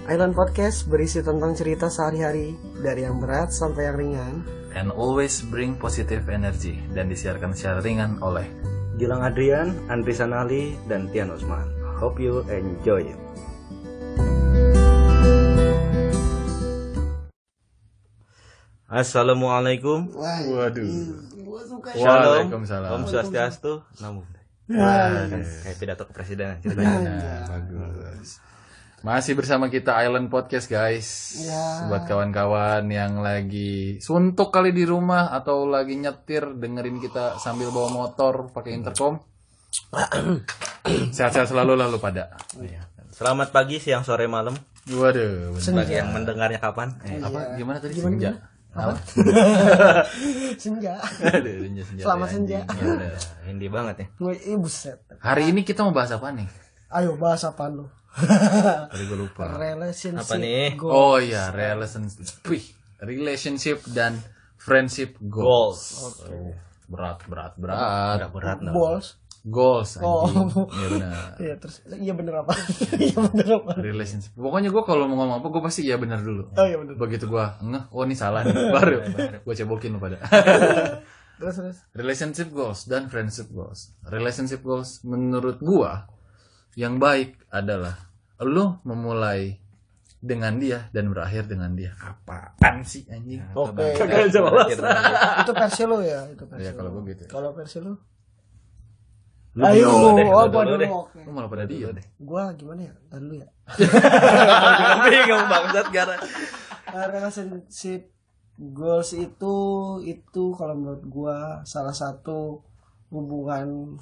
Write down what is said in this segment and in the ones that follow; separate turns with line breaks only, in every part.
Island Podcast berisi tentang cerita sehari-hari, dari yang berat sampai yang ringan.
And always bring positive energy, dan disiarkan secara ringan oleh
Gilang Adrian, Andri Sanali, dan Tian Usman. Hope you enjoy it. Assalamualaikum.
Waduh.
Shalom.
Waalaikumsalam.
Om Swastiastu. Namo. Kayak pidato kepresidenan ceritanya.
Nah, bagus. Masih bersama kita Island Podcast, guys.
Ya.
Buat kawan-kawan yang lagi suntuk kali di rumah atau lagi nyetir dengerin kita sambil bawa motor pakai intercom. Sehat-sehat selalu lah lu pada.
Selamat pagi, siang, sore, malam.
Waduh,
Bagi yang mendengarnya kapan?
apa gimana tadi?
Gimana,
Senja.
Apa? Senja.
Aduh, senja.
Selamat senja.
Ya, udah.
Indie banget ya.
Buset.
Hari ini kita mau bahas apa nih?
Ayo bahas apa lu?
Tadi gue lupa.
Relationship.
Apa nih?
goals.
Oh iya, relationship dan friendship goals.
Oke.
Berat.
Berat.
Balls.
Goals
Oh.
anjing. Iya benar.
Iya terus. Iya bener apa? Iya bener apa?
Relationship. Pokoknya gue kalau mau ngomong apa gue pasti iya benar dulu.
Oh iya bener.
Begitu gue ngeh, oh ini salah nih. Baru gue cebokin lu pada.
Terus.
Relationship goals dan friendship goals. Relationship goals menurut gue yang baik adalah lu memulai dengan dia dan berakhir dengan dia. Apaan sih anjing?
Oke.
Kagak jelas.
Itu versi lu ya? Itu versi.
Ya kalau
lu.
gue gitu.
Kalau versi lu?
Lu
Ayo,
dulu deh,
oh
lu
gua
dulu
dulu.
deh.
Oke.
Lu malah pada dia deh.
Gua gimana ya? Tadi dulu ya.
Bingung bangsat gara.
Relationship goals itu kalau menurut gua salah satu hubungan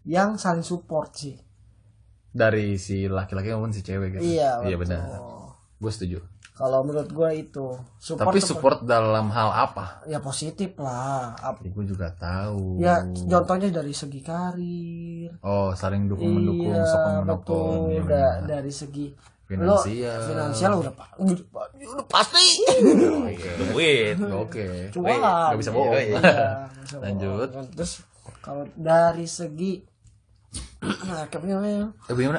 yang saling support sih.
Dari si laki-laki maupun si cewek gitu.
Iya,
Iya
betul.
benar. Gue setuju.
Kalau menurut gua itu
Tapi support dalam hal apa?
ya positif lah.
Gue juga tahu.
Ya contohnya dari segi karir.
Oh, saling dukung mendukung,
Iya,
sokong
betul.
menokong. Iya, benar.
Dari segi
Finansial.
udah pasti.
Duit.
Oke.
Cuan.
Gak bisa bohong.
Iya,
Iya, bisa
Lanjut.
bohong. Terus kalau dari segi namanya
Gimana?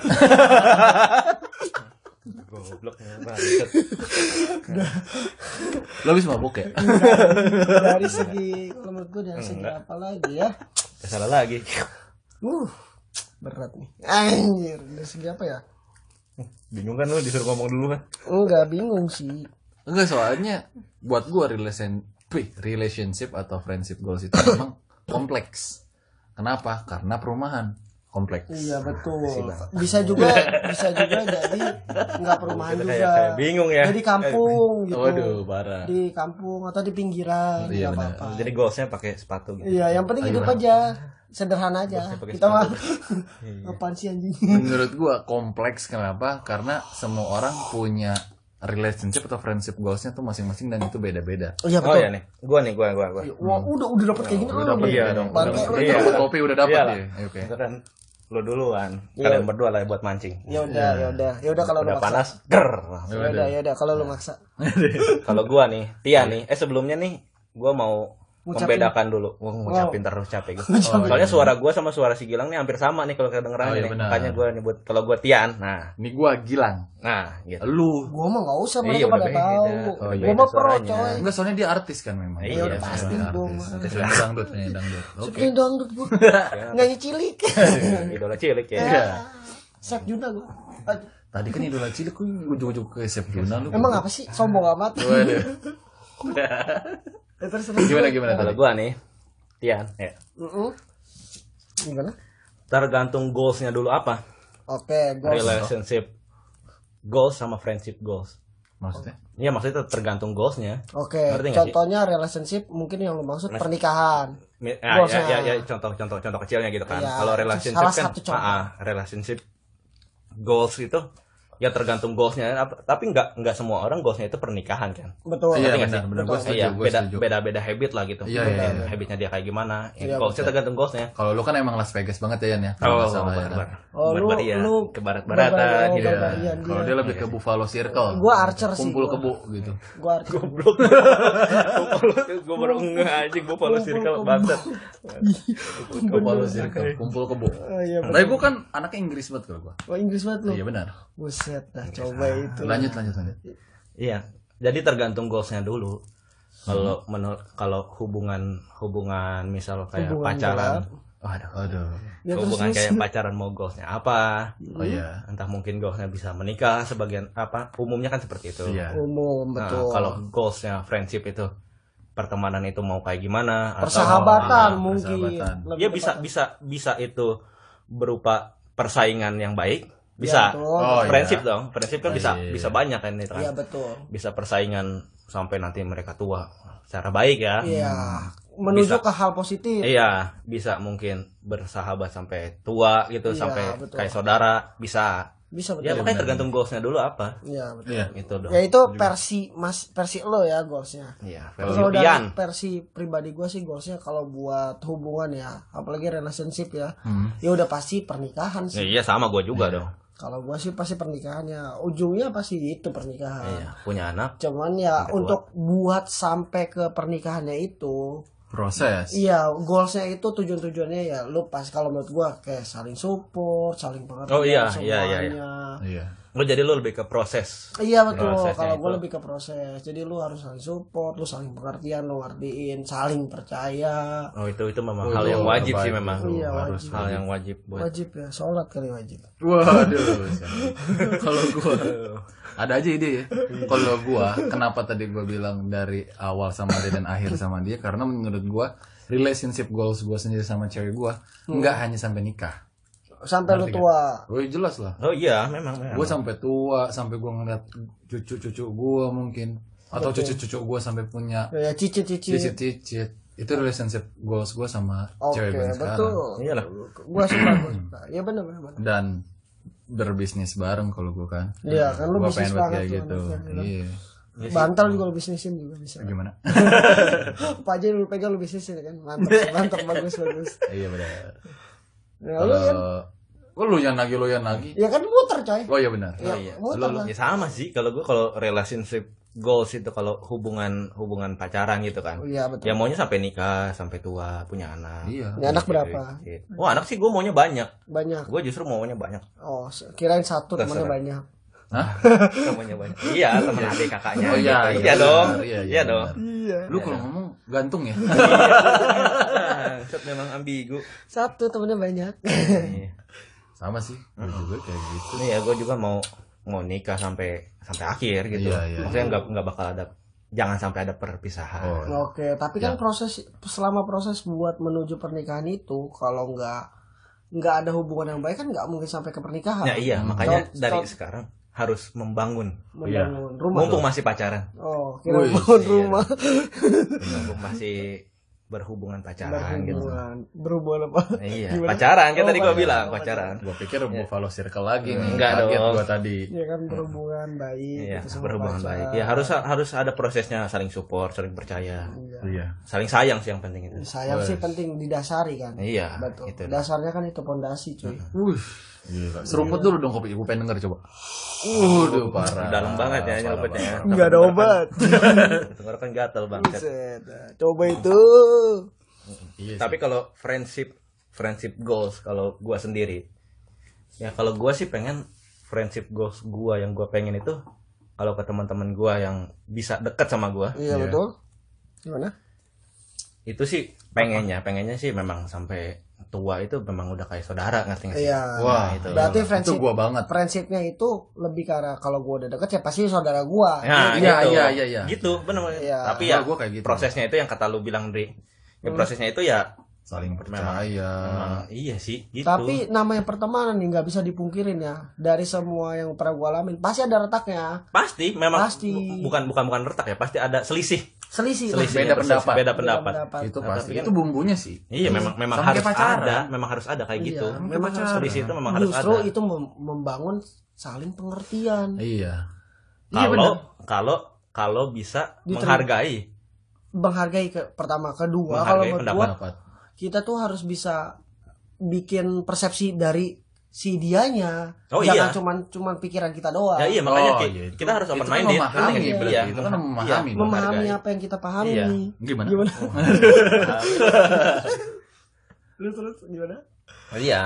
Goblok bangsat.
Lo habis mabuk ya?
dari segi kalau menurut gue dari segi apa lagi ya?
Salah lagi.
Berat nih. Anjir, dari segi apa ya?
Bingung kan lu disuruh ngomong dulu kan?
Enggak bingung sih.
Enggak, soalnya buat gue relationship atau friendship goals itu memang kompleks. Kenapa? Karena perumahan kompleks.
Iya betul. Bisa juga jadi nggak perumahan juga.
Kayak bingung ya.
Jadi kampung gitu.
Waduh, parah.
Di kampung atau di pinggiran
Iya,
nggak
benar.
apa-apa.
Jadi goalsnya pakai sepatu gitu.
Iya, yang penting hidup aja. Sederhana aja.
Pakai
Kita mah
Iya.
apaan sih anjing?
Menurut gua kompleks. Kenapa? Karena semua orang punya relationship atau friendship goalsnya tuh masing-masing dan itu beda-beda.
Iya
Oh
betul.
ya nih. Gua nih.
Wah, udah dapet kayak gini
Udah
lu
dapet,
nih.
iya dong.
Bangke lu.
Iya.
Dapat kopi udah dapat
Iyalah.
ya. Oke.
Itu kan lo duluan.
Iya.
Kalian berdua lah buat mancing.
Ya udah kalau lu
Udah
maksa.
panas, ger.
Ya udah kalau lu maksa.
Kalau gua nih, Tia nih, sebelumnya nih gua mau
Ngucapin.
membedakan dulu. Gua ngucapin terus capek gua. Soalnya suara gua sama suara si Gilang nih hampir sama nih kalau kedengeran
Oh, iya
nih.
benar.
Makanya gua nyebut kalau gua Tian. Nah,
Ini gua Gilang.
gitu.
Lu.
Gua mah enggak usah,
Iya,
mereka
udah
pada
beda.
tahu.
Oh, iya,
Gua mah pro
suaranya.
coy.
Enggak, soalnya dia artis kan memang.
Iya, udah
pasti
dia
dong.
artis. Penyanyi dangdut. Oke.
Seperti dangdut gua. Nyanyi cilik.
Idola cilik ya.
Iya.
Sep Juna gua. Aduh,
Tadi kan idola cilik kok ujung-ujung ke Sep Juna lu.
emang apa sih? Sombong amat.
Waduh.
Terus
Gimana
Kalau
tadi?
gua nih, Tian, ya.
Gimana?
Tergantung goalsnya dulu apa?
Oke, gua
Relationship goals sama friendship goals.
Maksudnya?
Iya, maksudnya tergantung goalsnya.
Oke,
Ngerti nggak sih?
contohnya relationship mungkin yang lu maksud pernikahan.
Ya, contoh kecilnya gitu kan.
Iya,
Kalau relationship
salah
kan,
satu contoh.
relationship goals itu ya tergantung goalsnya. Tapi nggak semua orang goalsnya itu pernikahan kan.
Betul.
Iya,
Ngerti nggak sih?
benar. Gua setuju.
Iya,
Gua setuju.
beda habit lah gitu.
Iya,
Mungkin
iya.
habitnya dia kayak gimana.
Iya,
Goalsnya tergantung goalsnya.
Kalau lu kan emang Las Vegas banget ya Yan ya. Kalau nggak salah ya.
Oh, lu
ke barat-baratan
berbalik-
gitu.
berbalik.
Iya. Kalau dia lebih ke Buffalo Circle.
Gua Archer sih,
Kumpul
gua.
kebo gitu.
Gua arti.
Goblok. Gue baru ngeh anjing gue follow circle bangsat.
Buffalo Circle, kumpul kebo.
Oh, iya,
Tapi gua kan anaknya Inggris banget kalau gua.
Oh, Inggris banget lu.
Iya benar.
Bus. Buset dah, coba itu.
Lanjut.
Iya. Jadi tergantung goalsnya dulu. Kalau hubungan misal kayak
Hubungan
pacaran.
gelap.
Aduh.
Ya,
Hubungan
terus.
kayak pacaran mau goalsnya apa?
Oh iya.
Entah mungkin goalsnya bisa menikah sebagian apa? Umumnya kan seperti itu.
Iya.
Umum,
Nah,
betul.
kalau goalsnya friendship itu pertemanan itu mau kayak gimana?
Persahabatan
Ah,
mungkin.
persahabatan.
Lebih
Ya
tepat.
bisa itu berupa persaingan yang baik.
Ya,
Bisa.
betul.
Oh, iya.
Friendship dong. Friendship kan bisa
Iya.
bisa banyak kan itu
Iya,
kan.
betul.
Bisa persaingan sampai nanti mereka tua secara baik ya.
Iya. Menuju
Bisa.
ke hal positif.
Iya, bisa mungkin bersahabat sampai tua gitu,
Iya,
sampai
betul.
kayak saudara, bisa.
Bisa
Ya
betul.
makanya tergantung goalsnya dulu apa.
Iya, betul.
Iya.
Gitu dong.
Ya itu versi lo ya goalsnya.
Iya,
Kalau
versi Pian.
dari versi pribadi gue sih goalsnya kalau buat hubungan ya, apalagi relationship ya, ya udah pasti pernikahan
Ya,
sih.
iya sama gue juga dong.
Kalau gue sih pasti pernikahannya, ujungnya pasti itu pernikahan.
Iya, punya anak.
Cuman ya
Sampai tua.
untuk buat sampai ke pernikahannya itu,
Proses.
iya goalsnya itu tujuannya ya lu pas kalau menurut gue kayak saling support, saling pengertian
Oh, iya,
semuanya.
iya.
Iya.
Lo jadi lo lebih ke proses.
Iya betul.
Prosesnya
Kalau gue
itu.
lebih ke proses. Jadi lu harus saling support, lu saling pengertian, lu ngertiin, saling percaya.
Oh itu memang
Oh,
hal
itu
yang wajib sih
terbaik
memang.
itu.
Iya,
Harus
wajib.
Hal yang wajib buat.
Wajib ya, sholat kali wajib.
Waduh. Kalau gua ada aja ide ya. Kalau gua kenapa tadi gua bilang dari awal sama dia dan akhir sama dia karena menurut gua relationship goals gua sendiri sama cewek gua nggak hanya sampai nikah.
Sampai lu tua.
Woi jelas lah.
Oh iya, memang.
Gue sampai tua, sampai gue ngeliat cucu-cucu gue mungkin, atau cucu-cucu gue sampai punya
Ya cicit-cicit.
cicit-cicit. Itu relationship goals gue sama
Oke,
cewek gue yang sekarang.
betul.
Iyalah.
Gua suka. Ya benar.
Dan berbisnis bareng kalau gue kan.
Iya, kan lu
Gua
bisnis
pengen buat
banget
kayak
tuh
gitu.
anaknya,
Iya.
Bantal juga lu bisnisin juga bisa.
Gimana?
Apa aja lu pegang lu bisnisin kan. Mantap bagus.
Iya benar.
Ya lu kan.
Lu yang lagi.
Ya kan muter coy.
Oh iya benar.
Oh iya.
muter lah.
Ya sama sih kalau gue kalau relationship goals itu kalau hubungan pacaran gitu kan.
Oh, iya betul.
Ya maunya sampai nikah, sampai tua, punya anak.
Iya.
Ya, anak berapa?
Gitu. Oh anak sih gue maunya banyak.
Banyak.
Gue justru maunya banyak.
Oh, kirain satu temennya
Terserah.
banyak.
Hah?
Maunya banyak. Iya teman adik kakaknya.
Oh iya,
gitu.
iya,
dong.
iya,
Iya dong.
Iya.
Lu kalau ngomong gantung ya?
Set memang ambigu.
Satu temennya banyak.
Iya.
Sama sih. Gue juga kayak gitu.
Nih ya gue juga mau nikah sampai akhir gitu.
Iya, iya.
Maksudnya nggak bakal ada, jangan sampai ada perpisahan.
Oh.
Oke, tapi kan selama proses buat menuju pernikahan itu kalau nggak ada hubungan yang baik kan nggak mungkin sampai ke pernikahan.
Ya iya, makanya
Tahun-
dari
tahun-
sekarang harus membangun.
membangun rumah.
Mumpung masih pacaran,
Oh, kira
Wih,
membangun
iya.
rumah.
mumpung masih berhubungan pacaran gitu.
Berhubungan apa?
Iya,
Gimana?
pacaran kan
Oh,
tadi gue
pacaran.
bilang pacaran.
Gue pikir Buffalo Circle lagi nih.
Enggak
Kaget
dong.
gue tadi.
Ya kan berhubungan baik.
Iya,
gitu sama
berhubungan
pacar.
baik. Ya harus ada prosesnya, saling support, saling percaya,
Iya.
Iya.
saling sayang sih yang penting itu.
Sayang sih penting didasari kan.
Iya,
Betul.
itu.
Dasarnya kan itu pondasi cuy.
Wih. Gila. Seruput dulu dong kopi. Gue pengen denger coba. Waduh parah.
Dalam banget ya
Parah,
nyelupetnya ya.
parah.
Nggak ada obat.
Tenggorokan gatal banget.
Buset. Coba itu.
Iya sih.
Tapi kalau friendship goals kalau gua sendiri, ya kalau gua sih pengen friendship goals gua yang gua pengen itu kalau ke teman-teman gua yang bisa deket sama gua,
Iya
Iya.
betul. Gimana?
itu sih pengennya sih memang sampai tua itu memang udah kayak saudara, ngerti nggak sih?
Iya.
Wah,
itu.
Berarti
itu
friendship
gua banget.
friendshipnya itu lebih karena kalau gue udah deket ya pasti saudara gue.
Nah,
Iya,
gitu.
iya.
Gitu, benar.
Iya.
Tapi ya
Gua kayak gitu.
prosesnya itu yang kata lu bilang, Dri. Ya, prosesnya itu ya
Saling
memang
percaya.
iya sih, gitu.
Tapi namanya pertemanan nih nggak bisa dipungkirin ya. Dari semua yang pernah gue alamin pasti ada retaknya.
pasti memang
Pasti.
bukan retak ya, pasti ada selisih.
Selisih.
Beda pendapat.
Beda pendapat.
Itu
Nah,
pasti.
tapi kan-
Itu bumbunya sih.
Iya, memang
Sama
harus
kayak pacaran.
ada, memang harus ada kayak
Iya,
gitu.
memang harus ada.
Selisih itu memang harus
Justru
ada.
itu membangun saling pengertian.
Iya. Iya benar.
Kalau bisa
Diterima.
menghargai
Pertama, kedua kalau
Menghargai
menurut
pendapat.
gua kita tuh harus bisa bikin persepsi dari si dianya.
Oh,
Jangan
iya.
cuman pikiran kita doang.
Ya iya, makanya
Oh, iya, itu-
kita harus
itu
open
kan
minded.
memahami
Iya,
berarti. Itu kan memahami.
Iya,
Memahami
menghargai.
apa yang kita pahami.
Iya.
Gimana?
Gimana? Terus gimana?
Iya.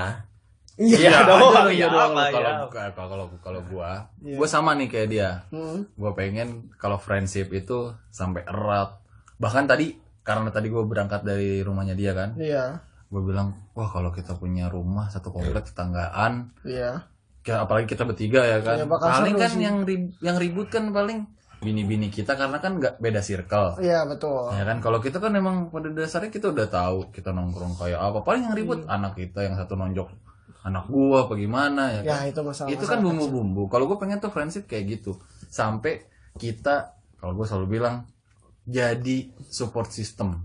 Iya
aja
dong,
lu,
iya
doang
apa,
lu.
ya.
Kalau gua
Iya.
gua sama nih kayak dia.
Hmm.
Gua pengen kalau friendship itu sampai erat. Bahkan tadi karena tadi gua berangkat dari rumahnya dia kan.
Iya.
Gua bilang, wah kalau kita punya rumah satu komplek tetanggaan,
Iya.
apalagi kita bertiga ya kan.
Iya, bakal
Paling
seru
kan
sih.
yang ribut kan paling bini-bini kita karena kan nggak beda circle.
Iya, betul.
Ya kan kalau kita kan emang pada dasarnya kita udah tahu kita nongkrong kayak apa. Paling yang ribut anak kita yang satu nonjok anak gua apa gimana ya
Ya,
kan.
itu masalah.
Itu kan bumbu-bumbu. Kalau gua pengen tuh friendship kayak gitu. Sampai kita kalau gua selalu bilang jadi support system.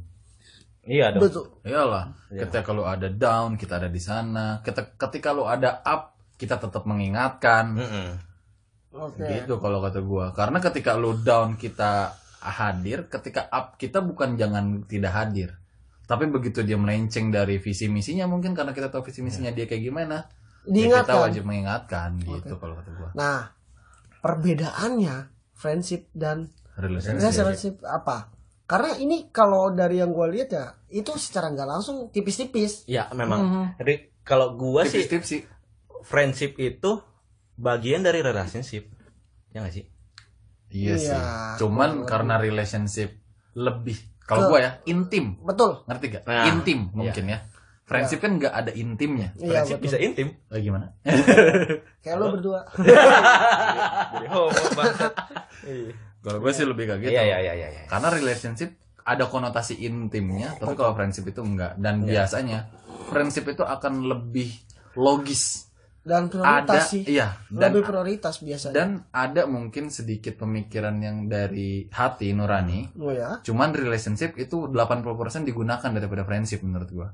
Iya dong.
Betul.
Iyalah, ketika lu ada down, kita ada di sana. Ketika lu ada up, kita tetap mengingatkan.
Mm-mm.
Oke.
Gitu kalau kata gua. Karena ketika lu down kita hadir, ketika up kita bukan jangan tidak hadir. Tapi begitu dia melenceng dari visi misinya mungkin karena kita tahu visi misinya dia kayak gimana. Ya kita
Diingatkan.
wajib mengingatkan gitu kalau kata gua.
Nah, perbedaannya friendship dan
Relationship.
relationship apa? Karena ini kalau dari yang gue lihat ya, itu secara nggak langsung tipis-tipis.
Ya memang. Jadi kalau gua sih
Tips-tips sih.
friendship itu bagian dari relationship. Ya nggak sih?
Iya
Iya.
sih. Cuman karena relationship lebih kalau gua ya intim.
Betul.
Ngerti gak?
Nah,
Intim mungkin ya. Friendship kan nggak ada intimnya.
Iya,
Friendship
betul.
bisa intim.
Gimana?
Kayak lo berdua.
Jadi homo banget. Iya.
Kalau gue sih lebih kayak gitu.
Iya.
Karena relationship ada konotasi intimnya, tapi kalau friendship itu enggak. Dan biasanya friendship itu akan lebih logis.
Dan prioritas sih.
Iya. Dan
Lebih prioritas biasanya.
dan ada mungkin sedikit pemikiran yang dari hati nurani.
Oh ya.
Cuman relationship itu 80% digunakan daripada friendship menurut gua.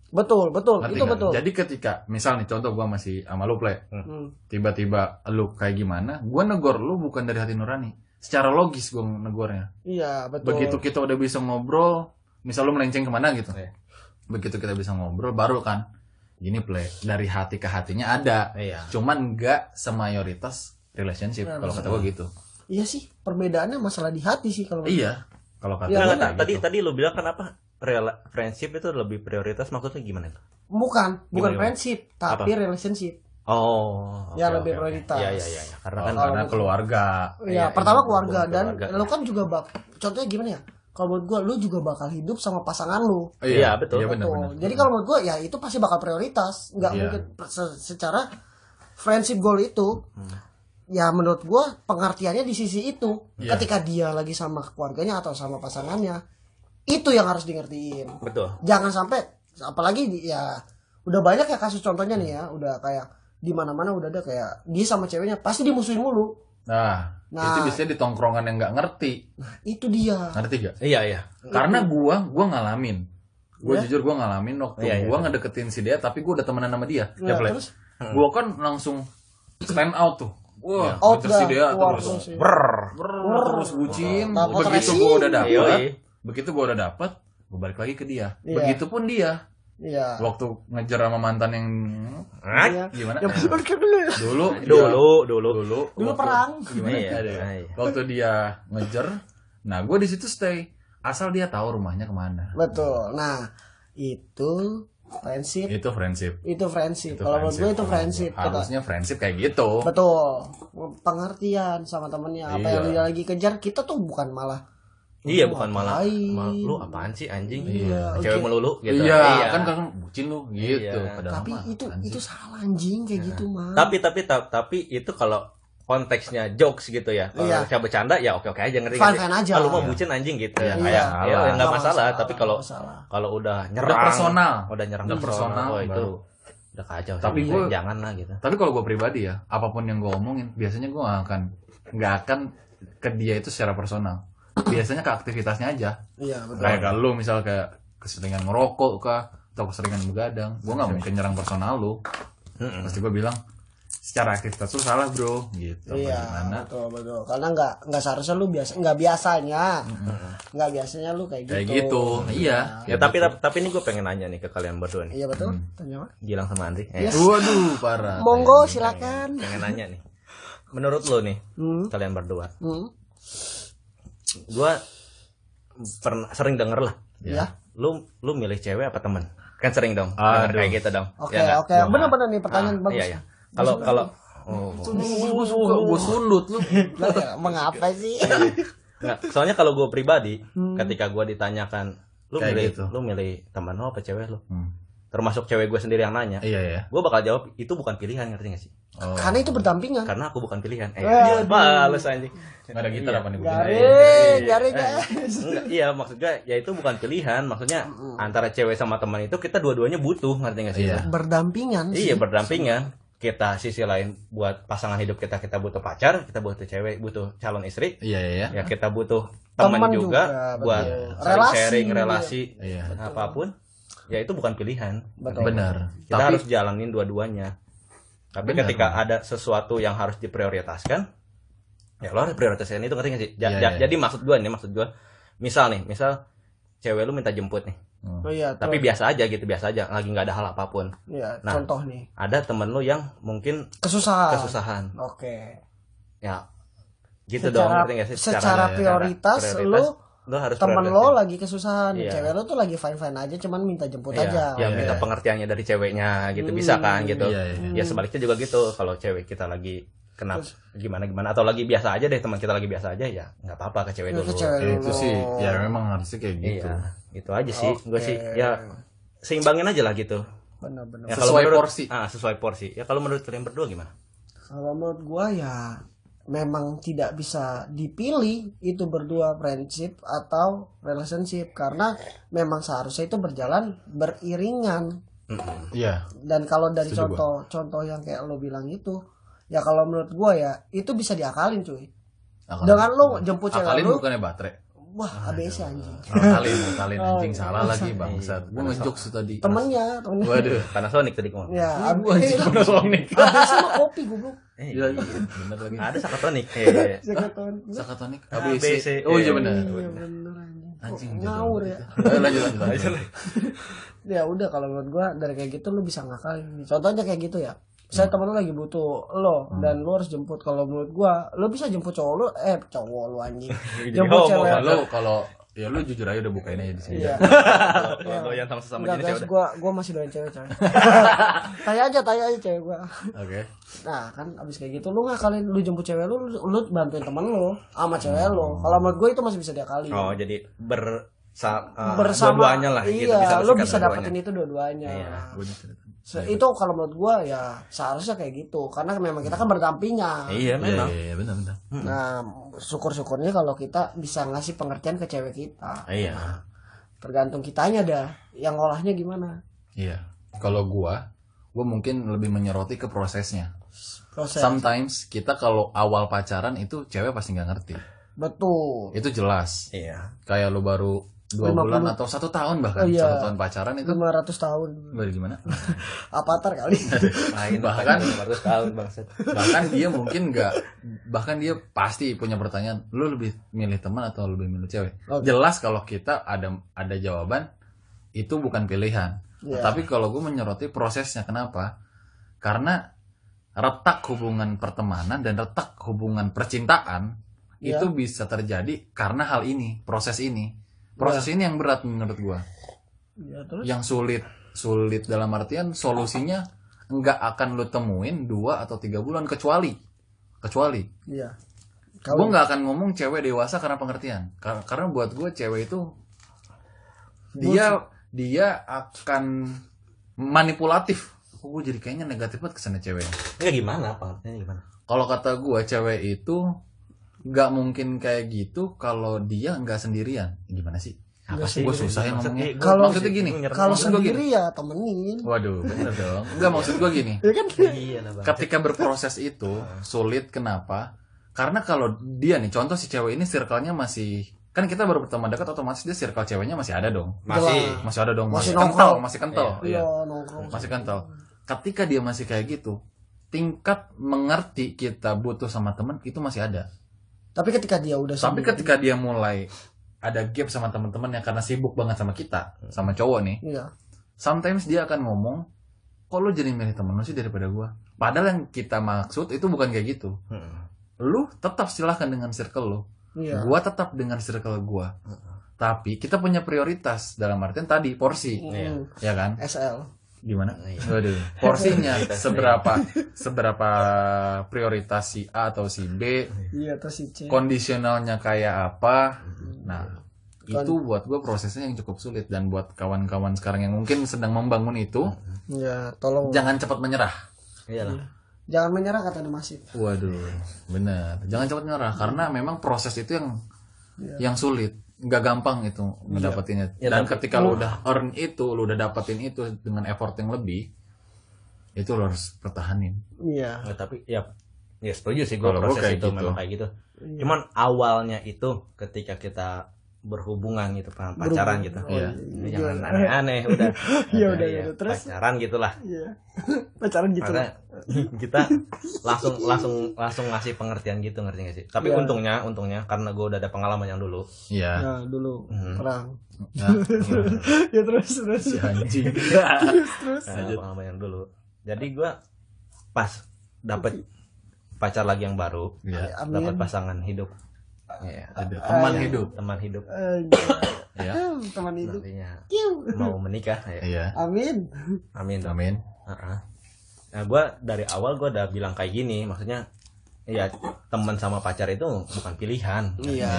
Betul.
Ngerti
Itu
nggak?
betul.
Jadi ketika misal nih contoh gua masih sama lu play,
Hmm.
tiba-tiba lu kayak gimana, gua negor lu bukan dari hati nurani. Secara logis gua negornya.
Iya, betul.
Begitu kita udah bisa ngobrol, misal lu melenceng kemana gitu.
Iya.
Begitu kita bisa ngobrol baru kan gini play dari hati ke hatinya ada.
Iya.
Cuman nggak semayoritas relationship kalau kata gua gitu.
Iya sih, perbedaannya masalah di hati sih kalau.
Iya. Kalau kata
Iya,
gua
Nah,
kayak gitu.
tadi lu bilang kenapa friendship itu lebih prioritas, maksudnya gimana tuh?
Bukan
Gimana?
friendship, tapi relationship.
Oh,
Yang
oke,
lebih
oke.
prioritas.
Iya. Karena
Oh,
kan
karena keluarga.
Iya,
Iya,
pertama
iya,
keluarga dan
keluarga.
lo kan juga contohnya gimana ya? Kalau menurut gua lu juga bakal hidup sama pasangan lu.
Iya, betul.
Iya benar
Betul.
benar.
Jadi kalau menurut gua ya itu pasti bakal prioritas. Nggak
Iya.
mungkin secara friendship goal itu. Ya menurut gua pengertiannya di sisi itu.
Iya.
Ketika dia lagi sama keluarganya atau sama pasangannya, itu yang harus diingetin.
betul.
Jangan sampai apalagi ya udah banyak ya kasus contohnya nih ya, udah kayak di mana-mana udah ada kayak dia sama ceweknya pasti dimusuhin mulu.
Nah,
Nah.
itu biasanya di tongkrongan yang nggak ngerti.
Itu dia.
Ngerti gak?
Iya.
Karena gua ngalamin. Gua
Ya.
jujur gua ngalamin waktu
Iya, iya.
gua ngedeketin si dia tapi gua udah temenan sama dia.
Ya,
Play.
terus
Gua kan langsung stand out tuh. Wah,
out
ngejar si
dah,
dia
keluar
terus.
terus ya.
Terus bucin.
Dapat
Begitu
racing.
gua udah dapet,
Yoi.
begitu gua udah dapet, gua balik lagi ke dia.
Iya.
Begitupun dia.
Iya.
Waktu ngejar sama mantan yang
Iya.
gimana?
Ya, dulu
Dulu waktu-
perang.
Gimana?
Iya.
Ada ya?
Iya.
Waktu dia ngejar, nah gue di situ stay. Asal dia tahu rumahnya kemana.
Betul. Nah, itu friendship.
Itu friendship.
Itu friendship.
Itu
Kalau menurut gue itu friendship.
Harusnya friendship kayak gitu.
Betul. Pengertian sama temennya apa
Iya.
yang dia lagi kejar, kita tuh bukan malah
Iya,
lu
bukan malah
ngapain?
lu apaan sih anjing?
Iya,
Cewek
oke.
melulu gitu.
Iya, kan kan bucin lu gitu.
Iya.
Padahal
Tapi
mah
itu
anjing.
salah anjing kayak gitu mah.
Tapi itu kalau konteksnya jokes gitu ya. Kalau
Iya.
saya bercanda ya oke aja ngerti.
Fine-fine aja.
Kalau mau bucin anjing gitu
Iya,
ya.
nggak
Kayak
masalah.
ya enggak
Nggak
masalah,
masalah,
tapi kalau
nggak masalah.
kalau udah nyerang
personal.
udah nyerang
Udah personal,
oh, itu
baru.
udah kacau.
Tapi
sih.
gua-
jangan lah gitu.
Tapi kalau gue pribadi ya, apapun yang gue omongin, biasanya gue nggak akan ke dia itu secara personal. Biasanya ke aktivitasnya aja.
Iya, betul.
Kayak kalau lu misal kayak keseringan ngerokok kah atau keseringan begadang, gue nggak mungkin nyerang personal lu. Pasti gue bilang secara aktivitas lu salah bro, gitu.
Iya,
Gimana?
betul. Karena nggak seharusnya lu nggak biasanya lu kayak gitu.
Kayak gitu, iya.
Ya tapi ini gue pengen nanya nih ke kalian berdua nih.
Iya betul. Tanya apa?
Gilang sama Andri.
Yes.
Waduh, parah.
Monggo silakan.
Pengen nanya nih. Menurut lo nih, kalian berdua. Gua pernah sering denger lah.
Ya.
Lu milih cewek apa temen? Kan sering dong.
Aduh.
Kayak gitu dong.
Oke,
Ya nggak?
oke. Benar-benar nih pertanyaan bagus.
Iya, iya. Kalau
Gue suka, gue sundut lu.
Lah, ya, mengapa sih?
nggak, soalnya kalau gue pribadi, ketika gue ditanyakan, lu
Kayak
milih,
gitu.
lu milih teman lo apa cewek lo?
Hmm.
Termasuk cewek gue sendiri yang nanya.
Iya ya.
Gue bakal jawab itu bukan pilihan, ngerti gak sih?
Oh.
Karena itu berdampingan.
Karena aku bukan pilihan.
Aduh.
Males anjing.
Nggak ada gitar
Iya.
apa nih?
Garing
Eh,
guys.
enggak, iya maksudnya ya itu bukan pilihan, maksudnya antara cewek sama teman itu kita dua-duanya butuh, ngerti gak sih?
Iya.
Berdampingan sih.
Iya, berdampingan. Kita sisi lain buat pasangan hidup kita butuh pacar, kita butuh cewek, butuh calon istri.
Iya ya.
Ya kita butuh
Teman
teman
juga,
juga buat
betul.
sharing
Relasi.
relasi
Iya.
apapun. Ya itu bukan pilihan.
Betul.
Benar.
Kita
Tapi
harus jalanin dua-duanya. Tapi
Benar,
ketika
benar.
ada sesuatu yang harus diprioritaskan, ya lo harus prioritaskan itu, ngerti gak sih?
Iya, iya.
Jadi maksud gue, misal cewek lu minta jemput nih,
Oh iya,
tapi
tuh.
biasa aja gitu, biasa aja, lagi nggak ada hal apapun.
Iya,
Nah.
contoh nih.
Ada temen lu yang mungkin
Kesusahan.
kesusahan,
Oke.
ya gitu dong,
Secara,
ngerti gak sih?
secara prioritas, lu
harus
temen
prioritas.
lo lagi kesusahan,
Iya.
cewek lo tuh lagi fine aja, cuman minta jemput
Iya,
aja.
ya
Iya,
minta
iya.
pengertiannya dari ceweknya gitu, bisa kan gitu.
Iya, iya.
Ya sebaliknya juga gitu, kalau cewek kita lagi kenapa gimana atau lagi biasa aja deh, teman kita lagi biasa aja, ya nggak apa-apa ke cewek
Ke
dulu.
cewek dulu.
itu sih ya memang harusnya kayak gitu.
Iya, itu aja sih.
Oke.
Gue sih ya seimbangin aja lah gitu.
Benar-benar.
Ya,
Sesuai porsi.
Sesuai porsi. Ya kalau menurut kalian berdua gimana?
Kalau menurut gua ya memang tidak bisa dipilih itu berdua friendship atau relationship, karena memang seharusnya itu berjalan beriringan.
Iya.
Dan kalau dari
Setuju
contoh yang kayak lo bilang itu, ya kalau menurut gua ya itu bisa diakalin cuy.
Akalin.
Dengan lo jemput cewek
Akalin
lu,
bukannya baterai.
wah ABS anjing.
Akalin anjing,
Oh,
salah lagi
iya.
bangsat. Gue ngejokes tadi.
Temennya.
Waduh.
Panasonic tadi ngomong.
Ya,
Gua anjing Panasonic.
ABS sama kopi goblok.
Iya, iya, bener lagi.
Ada Sakatonic. Iya.
Sekatan.
Sakatonik
ABC.
ABC. Oh iya benar.
Iya bener anjing.
Anjing
Ngawur ya.
Lanjut.
Ya udah, kalau menurut gua dari kayak gitu lu bisa ngakalin. Contohnya kayak gitu ya. Misalnya temen lu lagi butuh lo dan lu harus jemput. Kalau menurut gua lu bisa jemput cowok lu anjing. Jemput
ngomong,
cewek.
Lo kalau ya lu jujur aja udah bukain aja di sini.
Iya.
Kalau doyan sama sesama
Enggak
jenis ya
guys,
udah.
gua masih doain cewek coy. Tanya aja cewek gua.
Oke.
Nah kan abis kayak gitu lu ngakalin, lu jemput cewek lu bantuin temen lu sama cewek lu. Kalau menurut gua itu masih bisa diakalin.
Oh, jadi
Bersama,
dua-duanya lah gitu,
iya, lu
bersikap
bisa
dua-duanya.
dapetin itu dua-duanya.
Iya.
Itu kalau menurut gua ya seharusnya kayak gitu, karena memang kita kan berdampingan.
Iya, memang.
Iya, benar.
Nah, syukur-syukurnya kalau kita bisa ngasih pengertian ke cewek kita.
Iya.
Tergantung kitanya dah, yang ngolahnya gimana.
Iya. Kalau gua mungkin lebih menyoroti ke prosesnya.
Proses.
Sometimes kita kalau awal pacaran itu cewek pasti nggak ngerti.
Betul.
Itu jelas.
Iya.
Kayak lu baru 2 bulan atau 1 tahun bahkan.
Oh, iya.
1 tahun pacaran itu
500 tahun.
baru gimana?
Avatar kali.
Main
Bahkan-
500 tahun bangsat.
Bahkan dia mungkin nggak, bahkan dia pasti punya pertanyaan, lu lebih milih teman atau lebih milih cewek?
Oke.
Jelas kalau kita ada jawaban itu bukan pilihan.
Iya.
Tapi kalau gue menyoroti prosesnya, kenapa? Karena retak hubungan pertemanan dan retak hubungan percintaan
Iya.
itu bisa terjadi karena hal ini, proses ini. Proses ini yang berat menurut gue.
Ya, terus
Yang sulit dalam artian solusinya nggak akan lu temuin 2 atau 3 bulan, kecuali
iya.
gue nggak akan ngomong cewek dewasa karena pengertian. Karena buat gue cewek itu dia akan manipulatif. Gue jadi kayaknya negatif banget kesannya cewek.
Enggak gimana, pengertiannya gimana?
Kalau kata gue cewek itu nggak mungkin kayak gitu kalau dia nggak sendirian. Gimana sih?
Apa
sih?
Gue susah ya ngomongnya.
Kalau-
Maksudnya gini.
kalau
maksud gua
sendiri ya temenin.
Waduh, bener dong. Enggak, maksud gue gini.
Ya kan?
Iya lah, Bang.
Ketika berproses itu sulit, kenapa? Karena kalau dia nih, contoh si cewek ini circle-nya masih, kan kita baru berteman dekat, otomatis dia circle ceweknya masih ada dong. Masih ada dong,
Masih
masih kental,
nongkrong.
masih kental.
Iya,
Iya.
nongkrong.
Masih kental. Ketika dia masih kayak gitu, tingkat mengerti kita butuh sama teman itu masih ada.
Tapi ketika dia udah
Tapi
sendiri-
ketika dia mulai ada gap sama teman-temannya karena sibuk banget sama kita, sama cowok nih,
iya.
sometimes dia akan ngomong, kok lu jadi milih temen lu sih daripada gua? Padahal yang kita maksud itu bukan kayak gitu. Lu tetap silahkan dengan circle lu,
Iya.
gua tetap dengan circle gua. Tapi kita punya prioritas dalam artian tadi porsi, ya kan?
SL.
Gimana? Waduh, porsinya seberapa prioritas si A atau si B,
Iya, atau si C.
kondisionalnya kayak apa. Nah, itu buat gue prosesnya yang cukup sulit, dan buat kawan-kawan sekarang yang mungkin sedang membangun itu,
Ya, tolong
jangan cepat menyerah.
Iyalah.
jangan menyerah kata Masif.
Waduh, benar. Jangan cepat menyerah karena memang proses itu yang sulit. Nggak gampang itu ngedapetinnya. Dan ketika lu udah earn itu, lu udah dapetin itu dengan effort yang lebih, itu lu harus pertahanin.
Iya.
Tapi ya setuju sih gue,
Kalau
proses
kayak
itu
gitu.
memang kayak gitu. Cuman awalnya itu ketika kita berhubungan gitu, pacaran gitu.
Iya.
Ini jangan aneh-aneh udah.
Iya, udah,
ya,
terus?
pacaran gitulah.
Iya. Pacaran gitu lah.
Karena kita langsung ngasih pengertian gitu, ngerti gak sih? Tapi
Iya.
untungnya karena gue udah ada pengalaman yang dulu.
Iya.
Nah, dulu perang.
Nah,
Ya terus.
si anjing.
Nah, pengalaman yang dulu. Jadi gue pas dapet pacar lagi yang baru,
Iya.
dapat pasangan hidup. Ya,
Ada teman hidup.
teman hidup.
Ya.
Teman itu.
Nantinya mau menikah ya.
Iya.
Amin.
Amin.
Amin.
Heeh. Nah, gue dari awal gue udah bilang kayak gini, maksudnya ya teman sama pacar itu bukan pilihan.
Iya.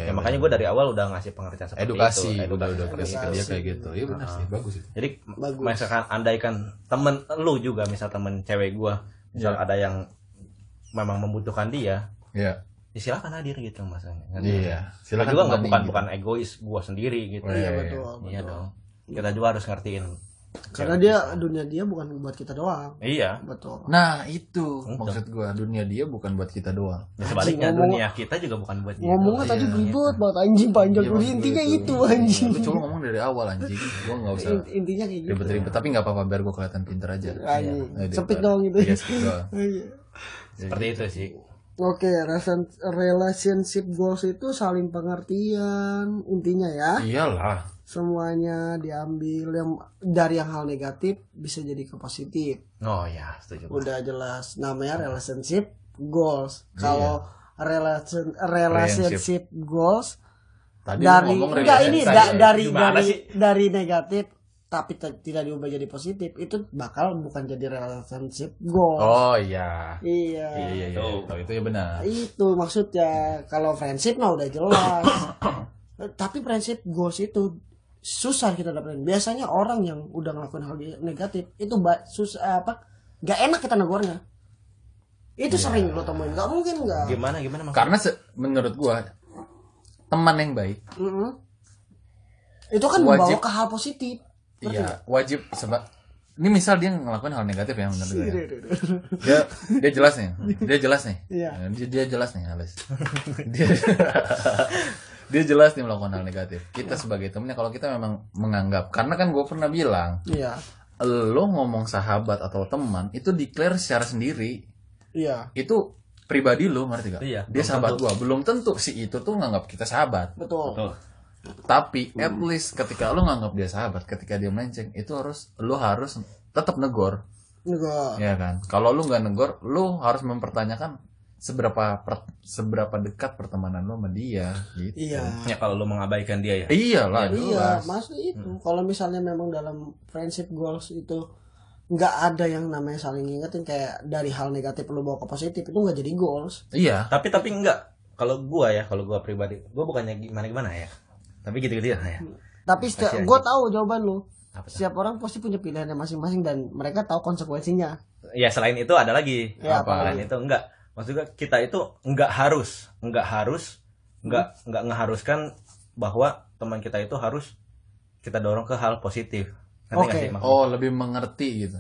Ya, makanya gue dari awal udah ngasih pengertian seperti
Edukasi,
itu.
udah kasih ke dia kayak gitu. Iya benar sih, bagus itu.
Jadi
Bagus.
misalkan andaikan temen lu juga, misal temen cewek gue, misal ada yang memang membutuhkan dia,
Iya.
ya silakan hadir gitu masanya.
Iya.
Silakan
Silakan
juga
temani
bukan
gitu.
bukan egois gue sendiri gitu.
Oh,
Iya,
iya,
betul.
Iya dong. Kita juga harus ngertiin.
Karena dia dunia dia bukan buat kita doang.
Iya.
Betul.
Nah, itu maksud gua, dunia dia bukan buat kita doang.
Ya, sebaliknya
Ngomong-
dunia kita juga bukan buat dia.
Ngomongnya
doang.
tadi ribet banget anjing panjang.
Iya,
Udah
maksud
intinya
gua
itu anjing.
Lu coba ngomong dari awal anjing. Gua enggak usah
Intinya kayak gitu.
ribet-ribet, tapi enggak apa-apa biar gua kelihatan pinter aja.
Anjing.
Nah,
Sepit
daripada-
dong gitu.
Iya, sepit doang.
Iya.
Seperti itu sih.
Oke, relationship goals itu saling pengertian intinya ya.
Iyalah.
Semuanya diambil yang dari yang hal negatif bisa jadi ke positif.
Oh ya, setuju.
Udah jelas namanya relationship goals. Kalau relationship goals
Tadi
dari
lu ngomong
enggak ini
relationship.
Gimana sih?
dari negatif tapi tidak diubah jadi positif itu bakal bukan jadi relationship goals.
Oh iya.
Iya.
Iya. Kalau itu ya benar.
Itu maksudnya. Kalau friendship mah udah jelas. Tapi friendship goals itu susah kita dapetin. Biasanya orang yang udah ngelakuin hal negatif itu susah gak enak kita negornya. Itu sering lo temuin. Gak mungkin gak.
Gimana maksudnya?
Karena menurut gua teman yang baik,
Itu kan
Wajib.
membawa ke hal positif.
iya, wajib sebab ini misal dia ngelakuin hal negatif ya menurut gua.
Iya,
Ya. Dia jelas nih. Dia jelas nih.
Iya.
Dia jelas nih, Alex. Dia jelas nih melakukan hal negatif. Kita sebagai temennya kalau kita memang menganggap, karena kan gue pernah bilang,
Iya.
lo ngomong sahabat atau teman itu declare secara sendiri.
Iya.
Itu pribadi lo, ngerti gak?
Iya,
Dia
belum
sahabat
tentu.
gua, belum tentu si itu tuh nganggap kita sahabat.
Betul.
Betul.
Tapi at least ketika lo nganggap dia sahabat, ketika dia melenceng, itu lo harus tetap negor,
Enggak.
ya kan? Kalau lo nggak negor, lo harus mempertanyakan seberapa dekat pertemanan lo sama dia, gitu.
Iya.
Ya kalau lu mengabaikan dia ya.
Iyalah,
Iya,
jelas.
maksud itu. Kalau misalnya memang dalam friendship goals itu nggak ada yang namanya saling ngingetin kayak dari hal negatif lu bawa ke positif itu nggak jadi goals.
Iya.
Tapi enggak. Kalau gua pribadi, gua bukannya gimana ya. Tapi gitu-gitu ya.
Tapi
Kasihan
gue
sih.
tahu jawaban lu.
Apa tuh?
Setiap orang pasti punya pilihannya masing-masing dan mereka tahu konsekuensinya.
Ya selain itu ada lagi.
Ya, apa
Selain
lagi?
itu enggak. Maksudnya kita itu enggak ngeharuskan bahwa teman kita itu harus kita dorong ke hal positif. Ngerti nggak
Oke.
sih maksudnya?
Oh, lebih mengerti gitu.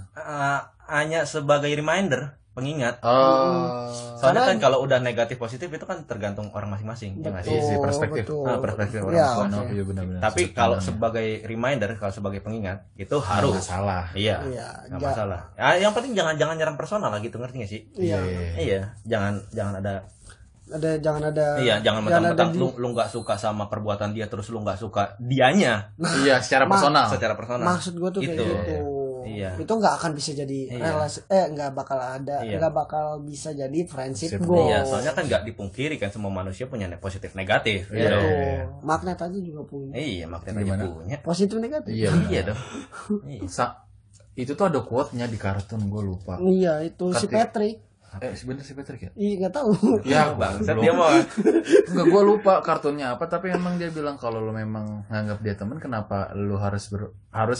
Hanya sebagai reminder, pengingat.
Oh.
Soalnya kan kalau udah negatif positif itu kan tergantung orang masing-masing. Ya nggak sih?
Iya sih, perspektif.
betul.
Perspektif orang.
Ya,
Oh,
oke.
no, iya benar-benar.
Tapi
Sudut
kalau
pandang.
sebagai reminder, kalau sebagai pengingat itu
Nggak
harus.
masalah.
Iya.
Iya,
Nggak masalah. Ya, yang penting jangan nyerang personal lah gitu, ngerti nggak sih?
Iya.
Iya. Jangan ada.
Jangan ada.
Iya, jangan
ada
mentang-mentang
di-
lu nggak suka sama perbuatan dia terus lu nggak suka dianya
Iya, secara personal.
secara personal.
Maksud gue tuh kayak
Itu.
gitu.
Iya.
Itu nggak akan bisa jadi relasi, nggak bakal ada, nggak bakal bisa jadi friendship goals.
Iya, soalnya kan nggak dipungkiri kan semua manusia punya positif negatif.
Iya.
Iya.
Magnet aja juga punya.
Iya, magnet aja punya.
Positif negatif.
Iya.
Iya dong. Iya.
Itu tuh ada quote-nya di kartun, gue lupa.
Iya, itu si Patrick.
Sebenarnya si Patrick ya?
Iya, nggak tahu.
Ya,
Bangsat
belum.
dia mah.
Enggak, gue lupa kartunnya apa, tapi emang dia bilang kalau lu memang nganggap dia teman, kenapa lu harus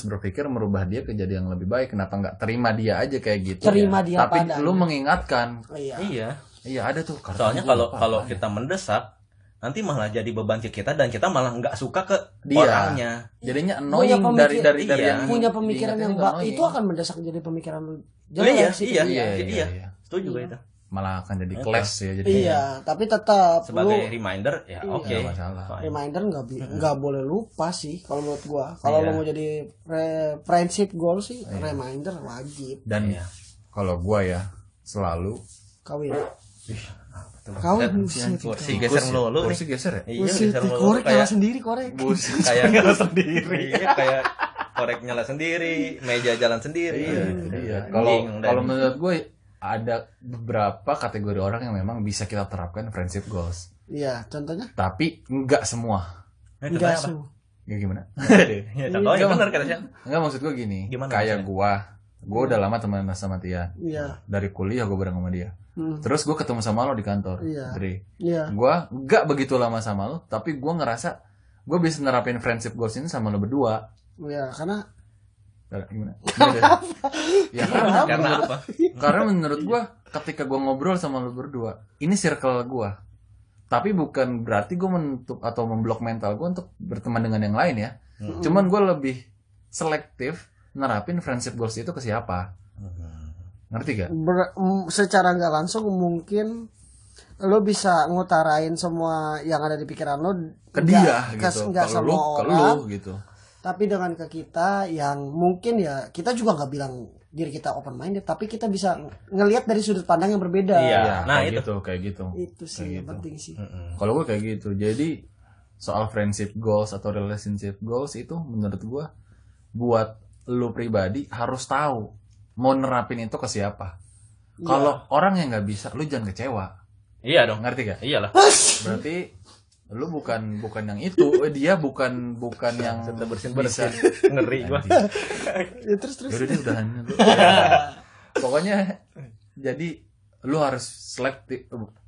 berpikir merubah dia ke jadi yang lebih baik? Kenapa nggak terima dia aja kayak gitu?
Terima dia
tapi
padanya.
lu mengingatkan.
Iya.
Iya.
Ada tuh kartun.
Soalnya
gua
kalau
lupa.
kita mendesak nanti malah jadi beban ke kita dan kita malah nggak suka ke
Dia.
orangnya.
Jadinya
Punya
annoying dari
iya.
yang
punya pemikiran
diingatnya
yang
tuh annoying.
itu akan mendesak jadi pemikiran lu.
Iya,
Jelek sih.
iya. Setuju gue itu.
Malah akan jadi clash ya jadi.
Iya, tapi tetap
Sebagai reminder ya
Iya.
oke.
Nggak masalah.
Fine.
reminder nggak boleh lupa sih kalau menurut gua. Kalau
Iya.
lo mau jadi friendship goal sih reminder wajib.
Dan
Iya.
kalau gua ya selalu
Kawin.
Betul.
Kawin
Dan
buset.
kursi geser mulu nih.
kursi geser ya?
Iya,
Buset,
geser mulu
korek nyala
kayak
sendiri korek.
kayak nyala sendiri. Iya, kayak korek nyala sendiri, meja jalan sendiri.
Iya.
Anjing,
Kalau
dan-
menurut gue ada beberapa kategori orang yang memang bisa kita terapkan friendship goals.
Iya, contohnya
Tapi enggak semua.
enggak
apa?
su.
Ya gimana?
Ya, contohnya benar kata siapa?
Enggak, maksud gue gini.
Gimana
kayak
maksudnya?
gue udah lama temenan sama Tian.
Iya.
Dari kuliah gue bareng sama dia.
Hmm.
Terus gue ketemu sama lo di kantor.
Iya.
Dre.
Iya.
Gue enggak begitu lama sama lo, tapi gue ngerasa gue bisa nerapin friendship goals ini sama lo berdua.
Iya, karena
Gimana? Ya
Karena apa?
Karena menurut gua ketika gua ngobrol sama lu berdua, ini circle gua. Tapi bukan berarti gua menutup atau memblok mental gua untuk berteman dengan yang lain ya. Cuman gua lebih selektif nerapin friendship goals itu ke siapa. Ngerti gak?
secara nggak langsung mungkin lo bisa ngutarain semua yang ada di pikiran lo
Ke dia gitu.
nggak
Kalau
sama
lu ke
orang,
lu gitu.
tapi dengan ke kita yang mungkin ya kita juga nggak bilang diri kita open minded, tapi kita bisa ngelihat dari sudut pandang yang berbeda.
Iya.
Ya,
Nah,
kayak
itu.
gitu, kayak gitu.
Itu sih
Kayak
yang
gitu.
penting sih.
Kalau gue kayak gitu. Jadi soal friendship goals atau relationship goals itu menurut gue buat lu pribadi harus tahu mau nerapin itu ke siapa. Kalau orang yang nggak bisa, lu jangan kecewa.
Iya dong.
Ngerti gak?
Iyalah.
Berarti lu bukan yang itu, dia bukan yang
Kita bersin
bisa.
ngeri gua.
Ya, terus
Yaudah deh udahan dulu. Pokoknya jadi lu harus selektif.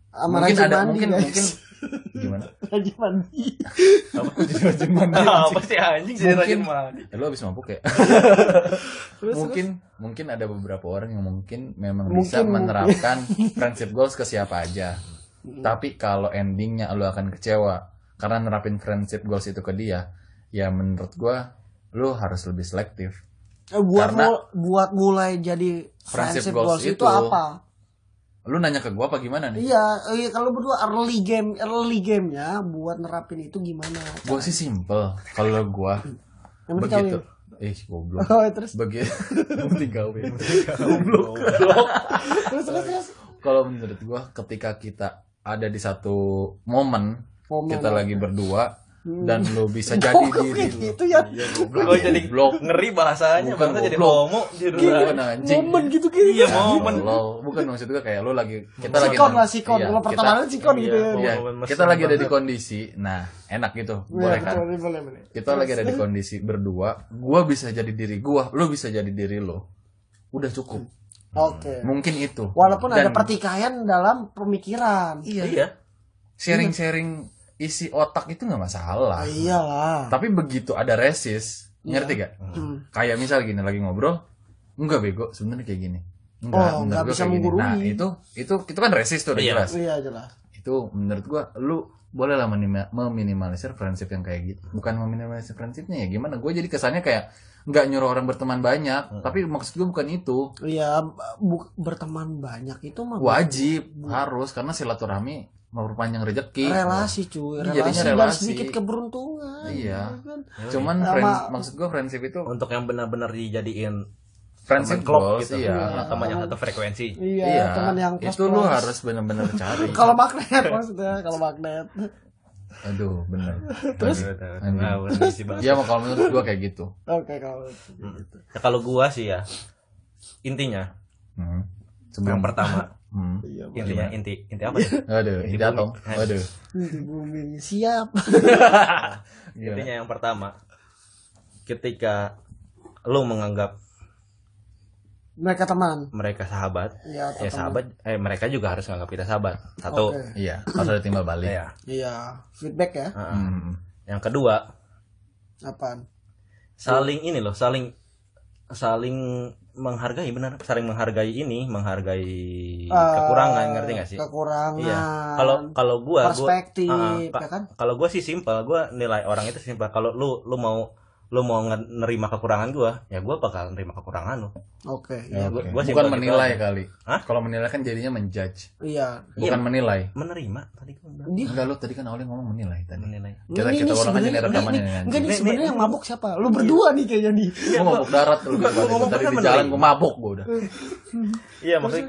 Sama
Mungkin
rajin
ada
mandi,
mungkin
guys.
mungkin gimana?
Rajin mandi.
Rajin mandi.
Apa sih anjing jadi
Mungkin-
rajin mandi?
Lu habis mabuk ya? mungkin ada beberapa orang yang mungkin memang bisa
Mungkin.
menerapkan friendship goals ke siapa aja. Tapi kalau endingnya lu akan kecewa karena nerapin friendship goals itu ke dia, ya menurut gua lu harus lebih selektif. Karena-
buat mulai jadi
Friendship
friendship
goals
goals itu
itu
apa?
Lu nanya ke gua apa gimana nih?
Iya, kalau berdua early gamenya buat nerapin itu gimana?
Gua sih simple. Kalau gua
Yang penting
begitu.
kawin.
Goblok.
Oh, terus
Begitu. Penting kawin.
terus.
Kalau menurut gua ketika kita ada di satu momen kita lagi berdua dan lu bisa jadi diri lu.
Gitu ya.
Gua jadi ngeri bahasanya,
Bukan
bahasa jadi
goblok.
homo jadi
Bukan anjing.
Momen gitu gitu.
Iya, momen.
Tolol. Bukan maksud gua kayak lu lagi kita lagi
Sikon lah sikon.
Iya,
Kalau
kita-
pertemanan sikon gitu ya.
Iya,
Momen
kita
mesra
lagi ada di
banget.
kondisi. Nah, enak gitu.
Iya,
Boleh kan?
boleh.
Kita lagi ada di kondisi berdua, gua bisa jadi diri gua, lu bisa jadi diri lo. Udah cukup.
Oke.
Mungkin itu.
Walaupun ada
Dan
pertikaian dalam pemikiran.
Iya.
sharing-sharing isi otak itu nggak masalah.
Iyalah.
Tapi begitu ada resist, ngerti gak? Kayak misal gini lagi ngobrol, enggak bego, sebenarnya kayak gini.
Oh,
menurut
nggak
gua
bisa
kayak gini.
menggurui.
Nah, itu kan resist tuh udah
Iya.
jelas.
Iya jelas.
Itu menurut gua lu boleh lah meminimalisir friendship yang kayak gitu. Bukan meminimalisir friendshipnya ya gimana? Gue jadi kesannya kayak nggak nyuruh orang berteman banyak, tapi maksud gue bukan itu.
Iya, berteman banyak itu mah
Wajib, harus karena silaturahmi memperpanjang rezeki.
relasi cuy,
Ini jadinya
relasi dan
relasi.
sedikit keberuntungan.
Iya.
kan?
Cuman maksud gue friendship itu
Untuk yang benar-benar dijadiin
friendship
teman klop
goals,
gitu.
iya.
Teman yang satu frekuensi.
Iya, teman yang
itu lu harus benar-benar cari.
kalau magnet maksudnya, kalau magnet.
Aduh, bener.
Terus?
Iya, kalau menurut gua kayak gitu.
Oke, kalau gitu.
Ya, kalau gua sih ya intinya yang pertama
Iya,
intinya inti apa ya?
Aduh, inti atom. Aduh.
di bumi siap.
Intinya yang pertama, ketika lu menganggap
Mereka teman.
mereka sahabat,
Iya, atau
ya
teman.
sahabat, mereka juga harus menganggap kita sahabat. Satu,
Oke.
Iya, harus ada timbal balik.
ya.
Iya, feedback ya.
Yang kedua,
Apaan?
saling ini loh, saling menghargai, benar, saling menghargai kekurangan, ngerti gak sih?
Kekurangan.
Iya. Kalau gua
perspektif, ya kan?
kalau gua sih simpel, gua nilai orang itu simpel. Kalau lu mau nerima kekurangan gua, ya gua bakal nerima kekurangan lu.
Oke,
Ya,
iya.
gua
Bukan
simpel gitu
menilai
aja.
kali.
Hah?
Kalau menilai kan jadinya menjudge.
Iya.
Bukan menilai.
Menerima tadi gua bilang.
Dia
Enggak, lu tadi kan awalnya ngomong menilai tadi.
Menilai.
Kita
Ini
ulang aja
sebenarnya-
nih rekamannya
ini-
nih.
Enggak nih
Nih,
sebenarnya
nih,
yang mabuk siapa? Lu berdua nih kayaknya nih.
Gua mabuk darat lu gitu.
ngomong
Tadi
kan
di jalan
menilai.
gua mabuk gua udah.
Iya, maksudnya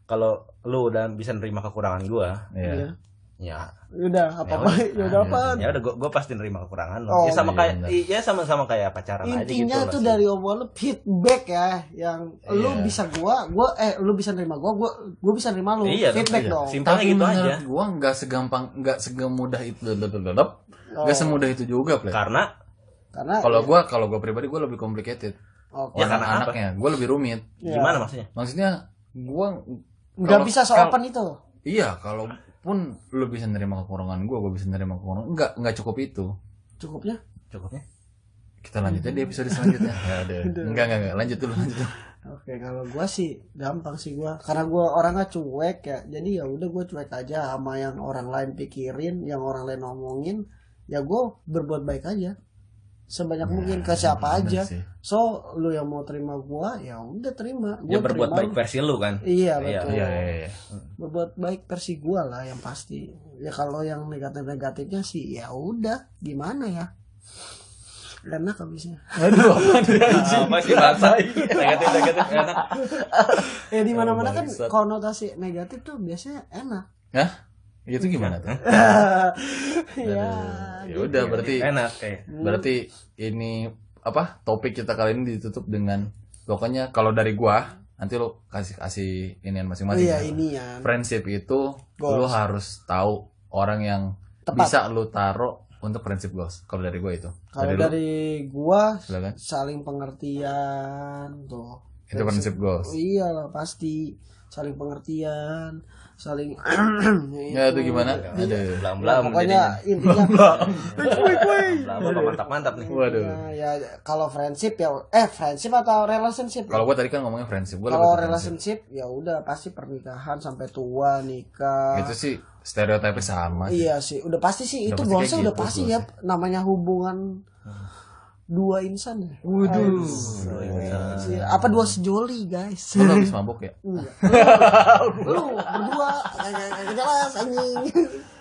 kalau lu udah bisa nerima kekurangan gua,
Iya.
ya
Udah, apa-apa. Ya udah apa?
ya udah gua pasti nerima kekurangan lu.
Oh,
Ya sama
iya,
kayak
benar.
ya sama-sama kayak pacaran aja gitu.
Intinya
lah
tuh
sih.
dari omongan lu feedback ya, yang lu
Iya.
bisa lu bisa nerima gua bisa nerima lu.
Iya dong,
Feedback
iya.
dong.
Simpelnya
Tapi
gitu aja.
menurut gua nggak semudah itu. Nggak semudah itu juga, Play.
Karena
Karena
Kalau gua pribadi gua lebih complicated.
oke.
Ya, karena apa?
Anaknya, gua lebih rumit.
Iya.
gimana maksudnya?
Maksudnya gua
nggak
kalau-
bisa seopen itu.
Iya, kalaupun lu bisa nerima kekurangan gua bisa nerima kekurangan. Enggak cukup itu.
Cukupnya?
Cukupnya?
Kita lanjutin di episode selanjutnya. Ya udah. Enggak. Lanjut dulu.
Oke, kalau gua sih gampang sih gua. Karena gua orangnya cuek ya. Jadi ya udah gua cuek aja sama yang orang lain pikirin, yang orang lain ngomongin. Ya gua berbuat baik aja. Sebanyak mungkin ke siapa
bener
aja.
sih.
So, lu yang mau terima gua, ya udah terima.
Ya
Gua
berbuat
terima
baik
lu.
versi lu kan.
Iya,
Iya,
betul.
Iya.
Berbuat baik versi gua lah yang pasti. Ya kalau yang negatifnya sih ya udah, gimana ya? Enak habisnya.
Aduh,
Apa sih bahasa? Negatif enak.
Di mana-mana kan
bangsat.
konotasi negatif tuh biasanya enak.
Hah? Itu gimana tuh?
Ya.
Ya udah berarti
Enak
berarti ini apa? Topik kita kali ini ditutup dengan pokoknya kalau dari gua nanti lu kasih inian masing-masing.
Iya,
ya.
ini ya.
Friendship itu
Goals.
lu harus tahu orang yang
Tepat.
bisa lu taruh untuk friendship goals. Kalau dari gua itu.
Kalau
lu,
dari gua
silakan.
saling pengertian tuh.
Itu friendship goals.
Iya lah pasti saling pengertian, saling
Ya itu gimana? Ada.
Ya,
Blam-blam
pokoknya intinya
Blam mantap-mantap nih.
Waduh.
ya kalau friendship ya friendship atau relationship.
Kalau gua tadi kan ngomongnya friendship, gua
Kalau
lebih ke friendship.
relationship ya udah pasti pernikahan sampai tua nikah.
Itu sih stereotipnya sama sih.
Iya sih, udah pasti sih
Udah
itu
pasti
goalsnya
kayak
udah
gitu
pasti ya namanya hubungan dua insan ya.
Waduh.
Iya, apa dua sejoli guys?
Lu habis mabuk ya?
Enggak. Lu berdua kagak jelas anjing.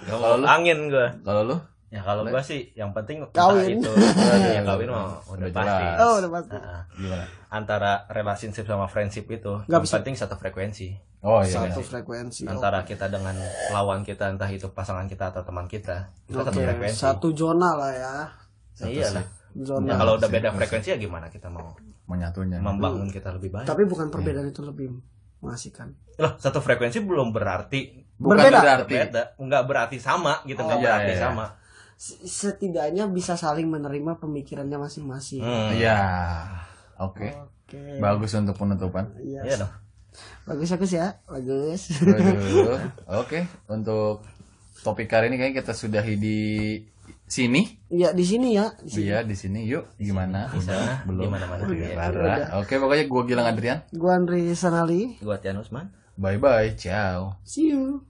Kalau angin gua.
Kalau lu?
Ya kalau gua sih yang penting
Kawin.
itu. Ya kawin mah udah
Udah
pasti.
jelas.
Oh, udah pasti.
Nah,
Gimana?
antara relationship sama friendship itu
Nggak
yang
bisa.
penting satu frekuensi.
Oh iya.
Satu frekuensi.
Antara kita dengan lawan kita, entah itu pasangan kita atau teman kita, itu satu
Oke,
frekuensi.
satu zona lah ya.
Nah, iyalah.
Zona.
Ya, kalau udah beda frekuensi ya gimana kita mau
Menyatunya.
membangun kita lebih baik?
Tapi bukan perbedaan itu lebih mengasihkan.
Loh, satu frekuensi belum berarti
Bukan
Berbeda.
berarti.
beda, nggak berarti sama gitu, nggak
iya,
berarti
iya.
sama.
Setidaknya bisa saling menerima pemikirannya masing-masing.
Iya. Oke.
Oke.
Bagus untuk penutupan.
Iya.
Iya dong.
Bagus ya. Bagus.
Waduh. Oke, untuk topik kali ini kayaknya kita sudahi di sini.
Iya, di sini ya. Di sini.
Iya, di sini. Yuk, gimana?
Di sana,
Belum.
di mana-mana.
Udah,
Iya.
parah. Oke, pokoknya gua Gilang Adrian.
Gua Andri Sanali.
Gua Tian Usman.
Bye bye. Ciao.
See you.